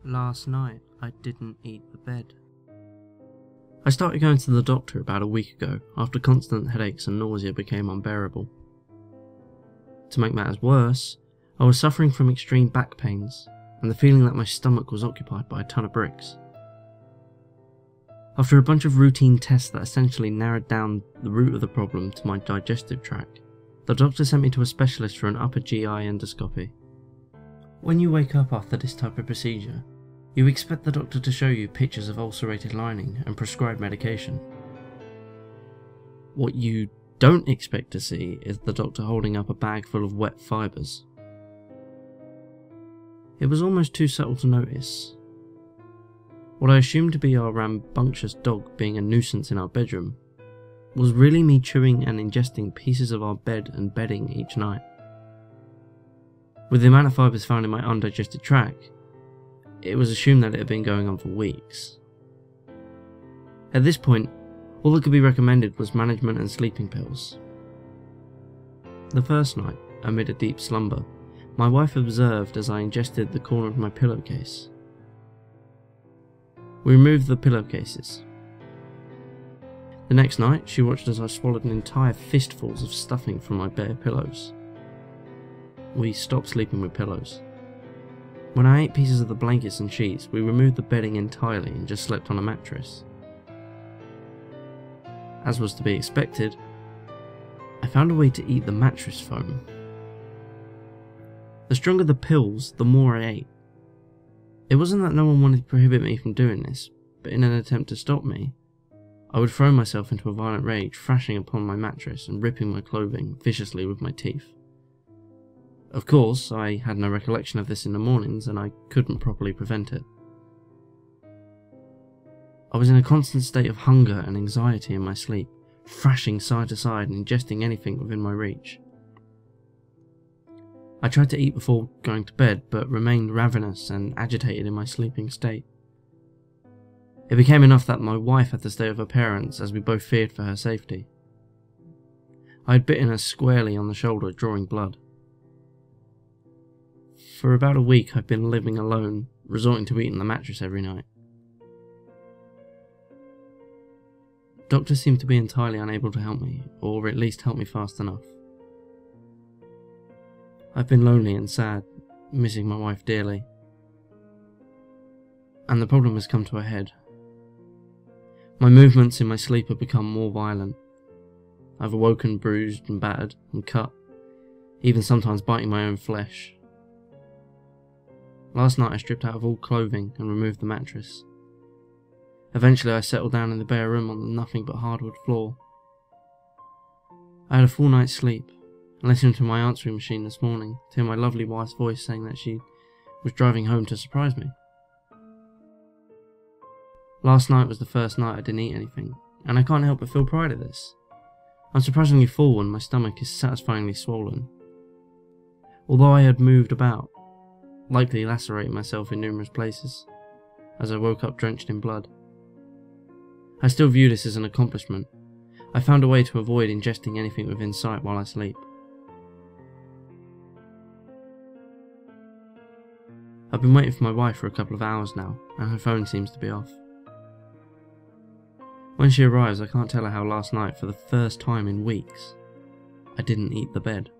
Last night, I didn't eat the bed. I started going to the doctor about a week ago after constant headaches and nausea became unbearable. To make matters worse, I was suffering from extreme back pains and the feeling that my stomach was occupied by a ton of bricks. After a bunch of routine tests that essentially narrowed down the root of the problem to my digestive tract, the doctor sent me to a specialist for an upper GI endoscopy. When you wake up after this type of procedure, you expect the doctor to show you pictures of ulcerated lining and prescribe medication. What you don't expect to see is the doctor holding up a bag full of wet fibres. It was almost too subtle to notice. What I assumed to be our rambunctious dog being a nuisance in our bedroom was really me chewing and ingesting pieces of our bed and bedding each night. With the amount of fibres found in my undigested tract, it was assumed that it had been going on for weeks. At this point, all that could be recommended was management and sleeping pills. The first night, amid a deep slumber, my wife observed as I ingested the corner of my pillowcase. We removed the pillowcases. The next night, she watched as I swallowed an entire fistfuls of stuffing from my bare pillows. We stopped sleeping with pillows. When I ate pieces of the blankets and sheets, we removed the bedding entirely and just slept on a mattress. As was to be expected, I found a way to eat the mattress foam. The stronger the pills, the more I ate. It wasn't that no one wanted to prohibit me from doing this, but in an attempt to stop me, I would throw myself into a violent rage, thrashing upon my mattress and ripping my clothing viciously with my teeth. Of course, I had no recollection of this in the mornings, and I couldn't properly prevent it. I was in a constant state of hunger and anxiety in my sleep, thrashing side to side and ingesting anything within my reach. I tried to eat before going to bed, but remained ravenous and agitated in my sleeping state. It became enough that my wife had to stay with her parents, as we both feared for her safety. I had bitten her squarely on the shoulder, drawing blood. For about a week I've been living alone, resorting to eating the mattress every night. Doctors seem to be entirely unable to help me, or at least help me fast enough. I've been lonely and sad, missing my wife dearly. And the problem has come to a head. My movements in my sleep have become more violent. I've awoken bruised and battered and cut, even sometimes biting my own flesh. Last night I stripped out of all clothing and removed the mattress. Eventually I settled down in the bare room on the nothing but hardwood floor. I had a full night's sleep, and listened to my answering machine this morning to hear my lovely wife's voice saying that she was driving home to surprise me. Last night was the first night I didn't eat anything, and I can't help but feel pride at this. I'm surprisingly full and my stomach is satisfyingly swollen. Although I had moved about, likely lacerating myself in numerous places, as I woke up drenched in blood. I still view this as an accomplishment. I found a way to avoid ingesting anything within sight while I sleep. I've been waiting for my wife for a couple of hours now, and her phone seems to be off. When she arrives, I can't tell her how last night, for the first time in weeks, I didn't eat the bed.